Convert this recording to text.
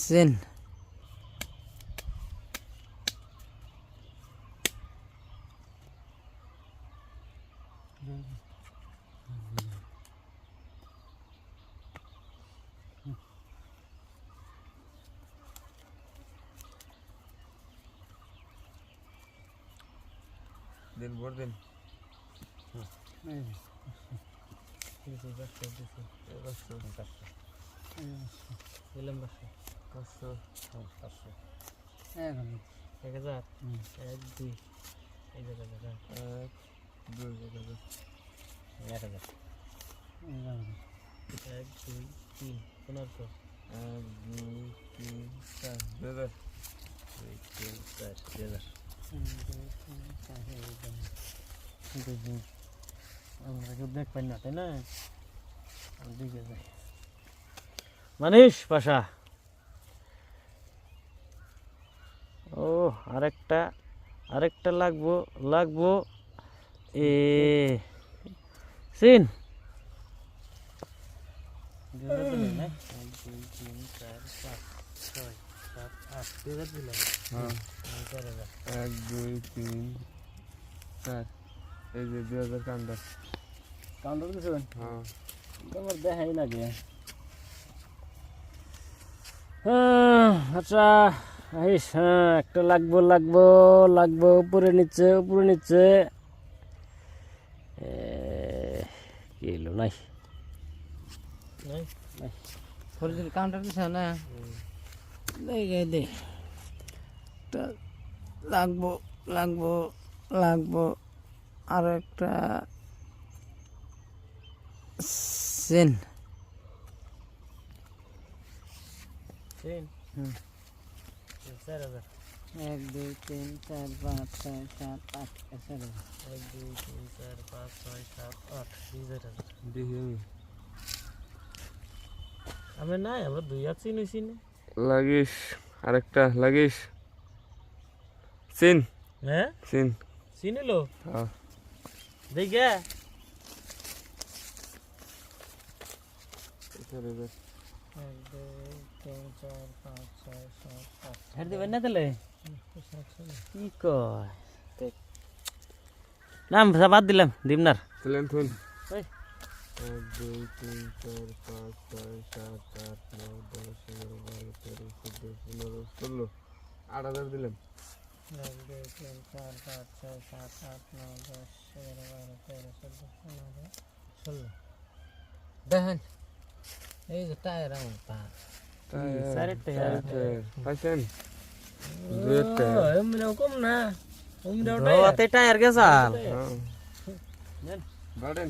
সেন দিন ভোর দিন দিলাম 500 1000 1 2 এই যে 1 2 1000 1 2 3 1500 1 2 3 4 2000 2 3 4 2000 আমরা কেউ দেখ পাই না তাই না দিকে যাই মানিশ পাশা ও আরেকটা লাগবো এ সিন 1 2 3 4 5 6 7 8 2000 দিলাম হ্যাঁ 1 2 3 4 এই যে 2000 কাউন্টার দিছেন হ্যাঁ তোমার দেখাই লাগে আচ্ছা আইস একটা লাগবো উপরে নিচে কি এলো নাই ফরিদুল কাউন্টার দিছ না দে লাগবো আর একটা সেন তিন হুম 4000 1 2 3 4 5 6 7 8 1 2 3 4 5 6 7 8 2000 দেখি আমি নাই আমরা দুই আছি নিছি না লাগিস আরেকটা লাগিস সিন হ্যাঁ সিন চিনিলো হ্যাঁ দেখে 4000 1 2 3 4 5 6 7 8 হের দিবেন না তাহলে কি কয় নাম বাদ দিলাম দিমনার চলেন থুন ওই 1 2 3 4 5 6 7 8 9 10 11 12 13 14 15 16 8000 দিলাম 1 2 3 4 5 6 7 8 9 10 11 12 13 14 15 16 দেখেন এই যে টায়ার আমার পা সাড়ে টাকা পাইছেন 2 টাকা এমনিও কম না টায়ার গেছাল হ্যাঁ বাড়েন